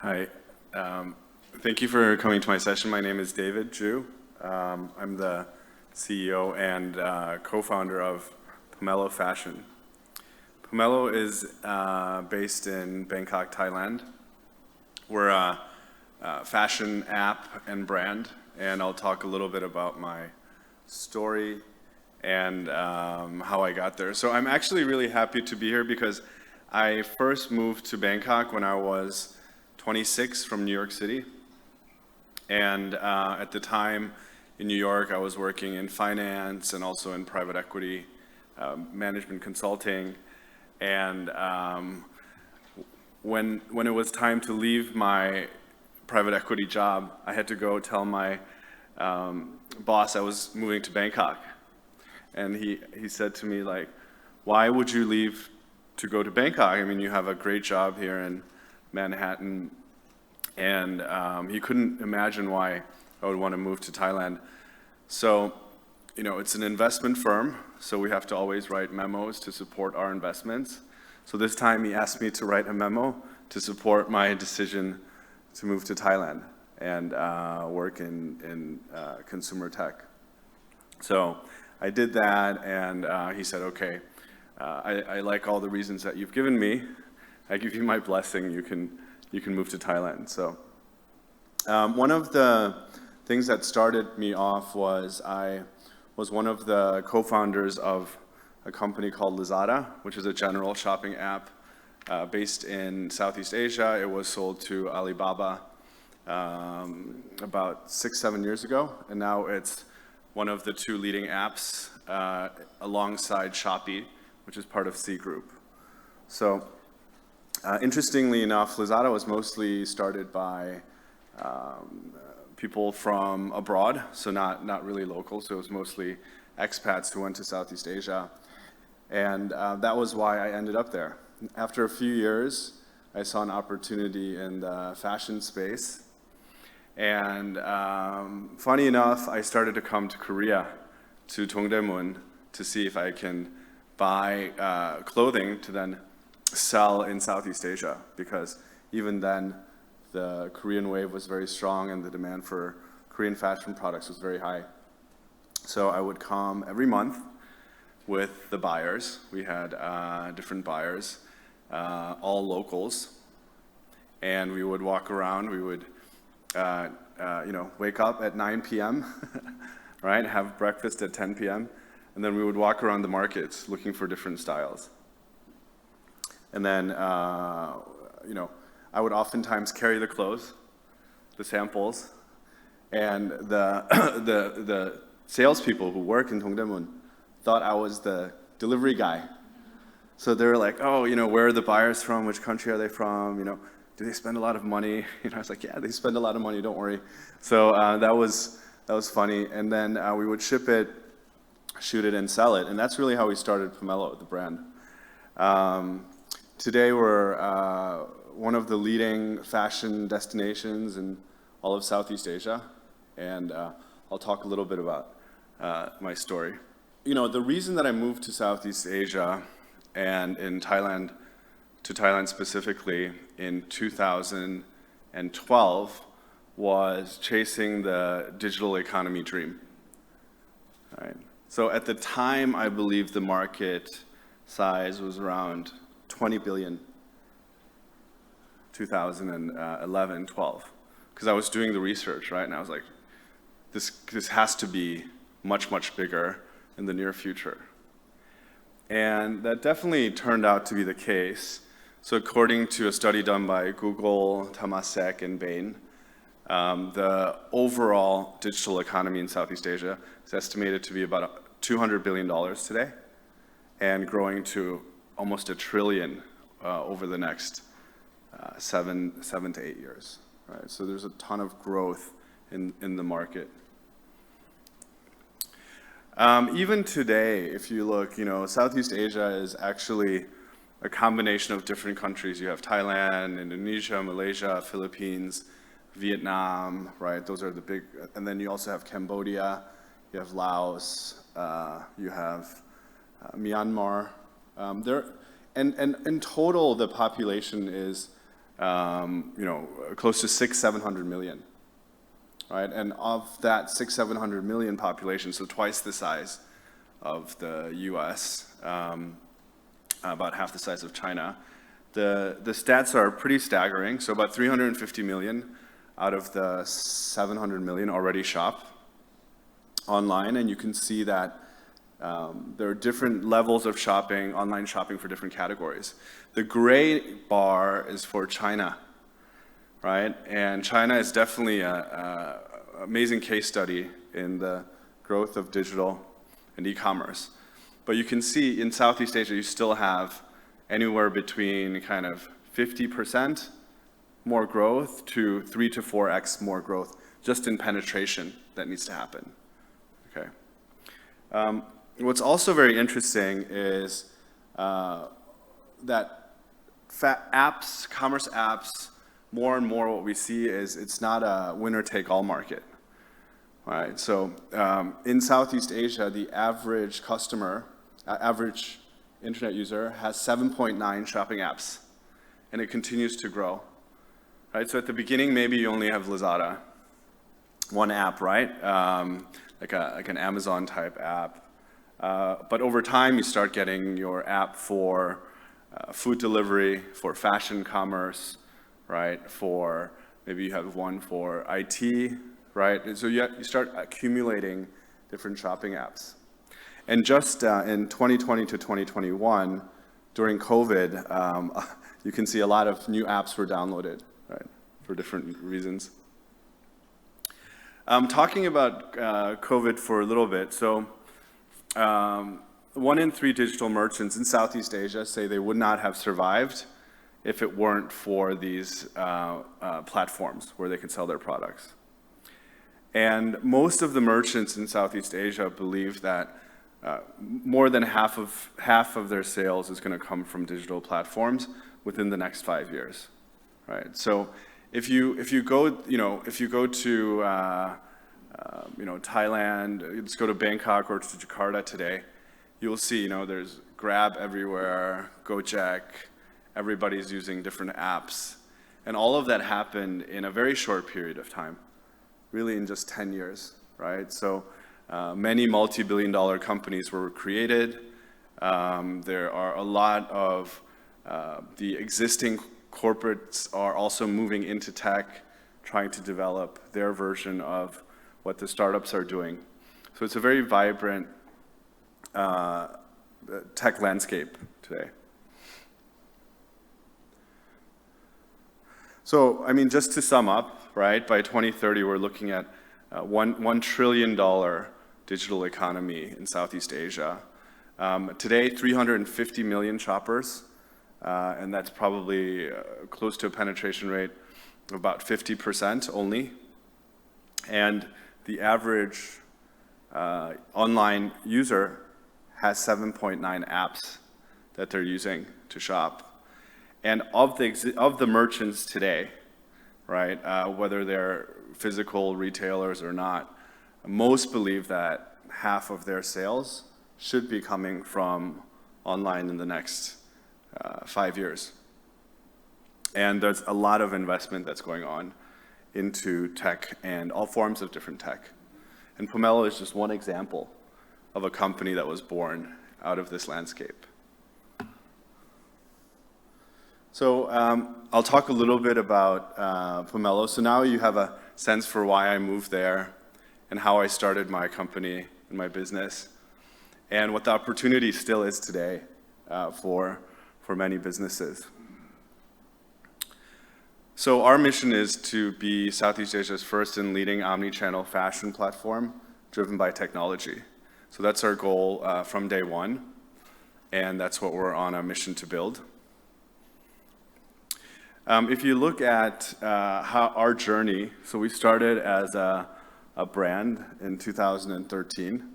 Hi. Thank you for coming to my session. My name is David Ju. I'm the CEO and co-founder of Pomelo Fashion. Pomelo is based in Bangkok, Thailand. We're a fashion app and brand, and I'll talk a little bit about my story and how I got there. So I'm actually really happy to be here because I first moved to Bangkok when I was 26 from New York City. And at the time in New York, I was working in finance and also in private equity, management consulting. And when it was time to leave my private equity job, I had to go tell my boss I was moving to Bangkok. And he said to me, like, why would you leave to go to Bangkok? I mean, you have a great job here in Manhattan. And he couldn't imagine why I would want to move to Thailand. So, you know, it's an investment firm, so we have to always write memos to support our investments. So this time he asked me to write a memo to support my decision to move to Thailand and work in consumer tech. So I did that, and he said, okay, I like all the reasons that you've given me. I give you my blessing, you can move to Thailand. So one of the things that started me off was I was one of the co-founders of a company called Lazada, which is a general shopping app based in Southeast Asia. It was sold to Alibaba about 6-7 years ago, and now it's one of the two leading apps alongside Shopee, which is part of C Group. So interestingly enough, Lazada was mostly started by people from abroad, so not really local, so it was mostly expats who went to Southeast Asia. And that was why I ended up there. After a few years, I saw an opportunity in the fashion space. And funny enough, I started to come to Korea, to Dongdaemun, to see if I can buy clothing to then sell in Southeast Asia, because even then the Korean wave was very strong and the demand for Korean fashion products was very high. So I would come every month with the buyers. We had different buyers, all locals, and we would walk around. We would wake up at 9 p.m., right, have breakfast at 10 p.m., and then we would walk around the markets looking for different styles. And then, I would oftentimes carry the clothes, the samples, and the salespeople who work in Dongdaemun thought I was the delivery guy. So they were like, oh, where are the buyers from? Which country are they from? Do they spend a lot of money? I was like, yeah, they spend a lot of money, don't worry. So that was funny. And then we would ship it, shoot it, and sell it. And that's really how we started Pomelo, the brand. Today we're one of the leading fashion destinations in all of Southeast Asia, and I'll talk a little bit about my story. The reason that I moved to Southeast Asia and to Thailand specifically in 2012 was chasing the digital economy dream. All right. So at the time, I believe the market size was around 20 billion, 2011, 12, because I was doing the research, right? And I was like, this has to be much, much bigger in the near future. And that definitely turned out to be the case. So according to a study done by Google, Temasek, and Bain, the overall digital economy in Southeast Asia is estimated to be about $200 billion today and growing to almost $1 trillion over the next 7 to 8 years. Right? So there's a ton of growth in the market. Even today, if you look, Southeast Asia is actually a combination of different countries. You have Thailand, Indonesia, Malaysia, Philippines, Vietnam, right? Those are the big, and then you also have Cambodia, you have Laos, you have Myanmar. And in total, the population is close to 700 million, right? And of that 700 million population, so twice the size of the U.S., about half the size of China, the stats are pretty staggering. So about 350 million out of the 700 million already shop online, and you can see that there are different levels of shopping, online shopping for different categories. The gray bar is for China, right? And China is definitely an amazing case study in the growth of digital and e-commerce. But you can see in Southeast Asia, you still have anywhere between kind of 50% more growth to 3 to 4x more growth just in penetration that needs to happen. Okay. What's also very interesting is that apps, commerce apps, more and more what we see is it's not a winner-take-all market. Right. So in Southeast Asia, the average customer, average internet user has 7.9 shopping apps, and it continues to grow. Right. So at the beginning, maybe you only have Lazada, one app, right? Like an Amazon type app. But over time, you start getting your app for food delivery, for fashion commerce, right? For maybe you have one for IT, right? And so you start accumulating different shopping apps. And just in 2020 to 2021, during COVID, you can see a lot of new apps were downloaded, right? For different reasons. Talking about COVID for a little bit, so 1 in 3 digital merchants in Southeast Asia say they would not have survived if it weren't for these platforms where they could sell their products. And most of the merchants in Southeast Asia believe that more than half of their sales is going to come from digital platforms within the next 5 years, right? So if you go to Thailand, let's go to Bangkok or to Jakarta today, you'll see there's Grab everywhere, Gojek, everybody's using different apps, and all of that happened in a very short period of time, really in just 10 years, right? So many multi-billion-dollar companies were created. There are a lot of the existing corporates are also moving into tech, trying to develop their version of what the startups are doing. So it's a very vibrant tech landscape today. So, I mean, just to sum up, right, by 2030, we're looking at $1 trillion digital economy in Southeast Asia. Today, 350 million shoppers, and that's probably close to a penetration rate of about 50% only. And the average online user has 7.9 apps that they're using to shop. And of the merchants today, right, whether they're physical retailers or not, most believe that half of their sales should be coming from online in the next 5 years. And there's a lot of investment that's going on into tech and all forms of different tech. And Pomelo is just one example of a company that was born out of this landscape. So I'll talk a little bit about Pomelo. So now you have a sense for why I moved there and how I started my company and my business and what the opportunity still is today for many businesses. So our mission is to be Southeast Asia's first and leading omnichannel fashion platform driven by technology. So that's our goal from day one, and that's what we're on a mission to build. If you look at how our journey, so we started as a brand in 2013,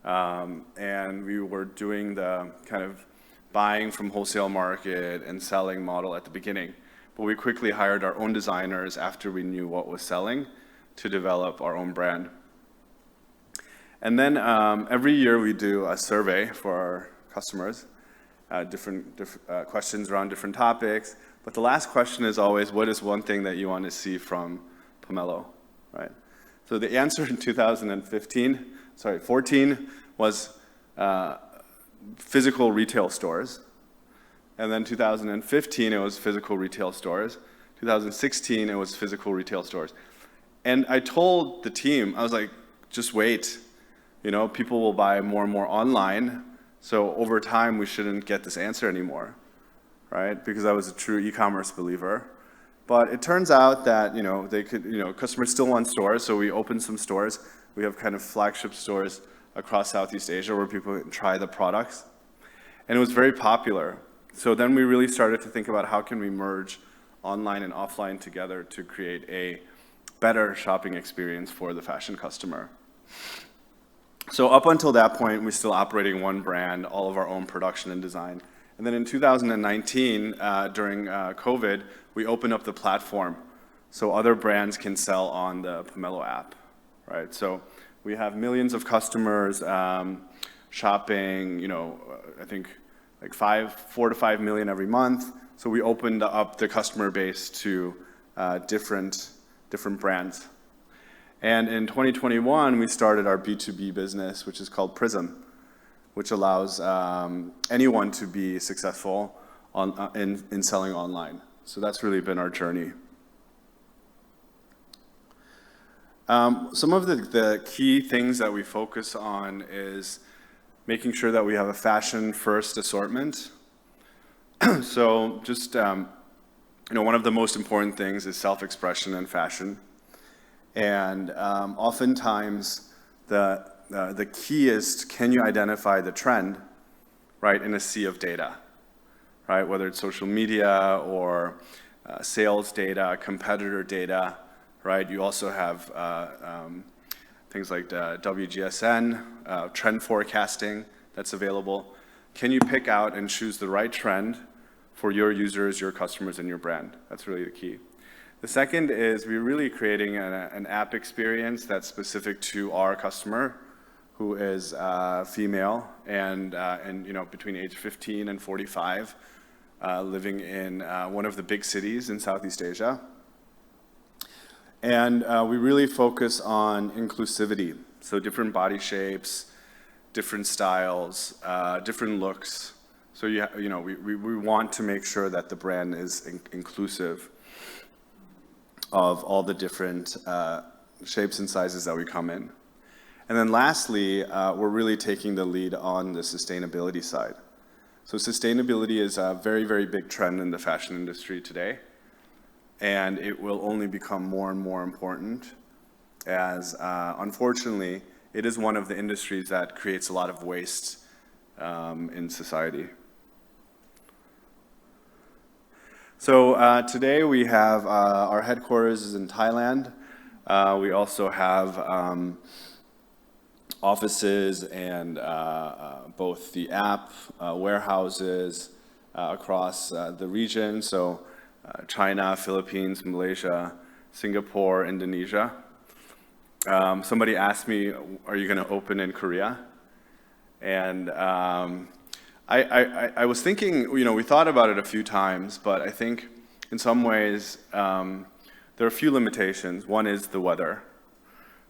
and we were doing the kind of buying from wholesale market and selling model at the beginning. But we quickly hired our own designers after we knew what was selling to develop our own brand. And then every year we do a survey for our customers, different questions around different topics. But the last question is always, what is one thing that you want to see from Pomelo, right? So the answer in 14 was physical retail stores. And then 2015, it was physical retail stores. 2016, it was physical retail stores. And I told the team, I was like, just wait. You know, people will buy more and more online. So over time, we shouldn't get this answer anymore, right? Because I was a true e-commerce believer. But it turns out that, you know, they could, you know, customers still want stores. So we opened some stores. We have kind of flagship stores across Southeast Asia where people can try the products. And it was very popular. So then we really started to think about how can we merge online and offline together to create a better shopping experience for the fashion customer. So up until that point, we're still operating one brand, all of our own production and design. And then in 2019, during COVID, we opened up the platform so other brands can sell on the Pomelo app, right? So we have millions of customers shopping, you know, I think like 4 to 5 million every month. So we opened up the customer base to different brands. And in 2021, we started our B2B business, which is called Prism, which allows anyone to be successful in selling online. So that's really been our journey. Some of the key things that we focus on is making sure that we have a fashion-first assortment. So just, you know, one of the most important things is self-expression in fashion. And oftentimes, the key is, can you identify the trend, right, in a sea of data, right? Whether it's social media or sales data, competitor data, right? You also have things like the WGSN, trend forecasting that's available. Can you pick out and choose the right trend for your users, your customers, and your brand? That's really the key. The second is we're really creating an app experience that's specific to our customer, who is female and you know, between age 15 and 45, living in one of the big cities in Southeast Asia. And we really focus on inclusivity, so different body shapes, different styles, different looks. So you know, we want to make sure that the brand is inclusive of all the different shapes and sizes that we come in. And then lastly, we're really taking the lead on the sustainability side. So sustainability is a very, very big trend in the fashion industry today. And it will only become more and more important as, unfortunately, it is one of the industries that creates a lot of waste in society. So today we have our headquarters is in Thailand. We also have offices and both the app warehouses across the region. So China, Philippines, Malaysia, Singapore, Indonesia. Somebody asked me, are you going to open in Korea? And I was thinking, you know, we thought about it a few times, but I think in some ways there are a few limitations. One is the weather.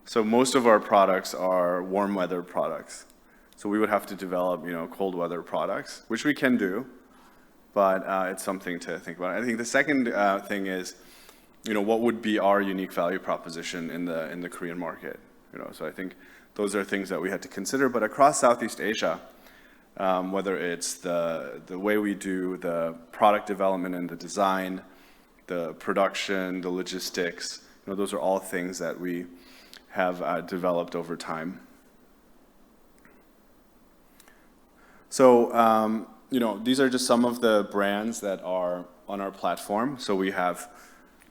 So most of our products are warm weather products. So we would have to develop, you know, cold weather products, which we can do. But it's something to think about. I think the second thing is, you know, what would be our unique value proposition in the Korean market? You know, so I think those are things that we had to consider. But across Southeast Asia, whether it's the way we do the product development and the design, the production, the logistics, you know, those are all things that we have developed over time. So. You know, these are just some of the brands that are on our platform. So we have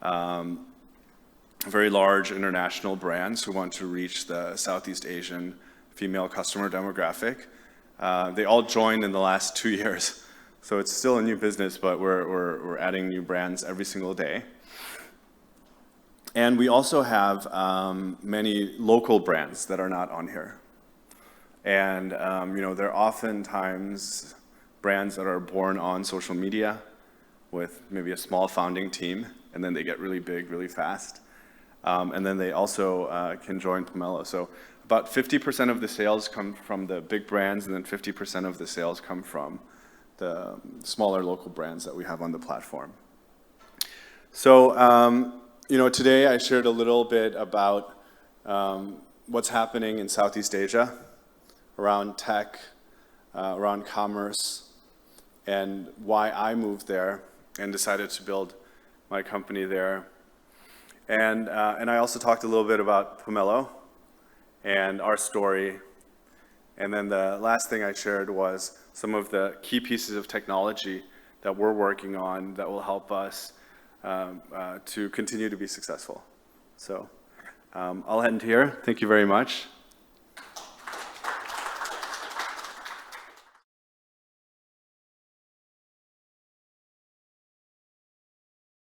very large international brands who want to reach the Southeast Asian female customer demographic. They all joined in the last 2 years. So it's still a new business, but we're adding new brands every single day. And we also have many local brands that are not on here. And, you know, they're oftentimes brands that are born on social media with maybe a small founding team, and then they get really big really fast. And then they also can join Pomelo. So about 50% of the sales come from the big brands, and then 50% of the sales come from the smaller local brands that we have on the platform. So, today I shared a little bit about what's happening in Southeast Asia around tech, around commerce, and why I moved there and decided to build my company there. And I also talked a little bit about Pomelo and our story. And then the last thing I shared was some of the key pieces of technology that we're working on that will help us to continue to be successful. So I'll end here. Thank you very much.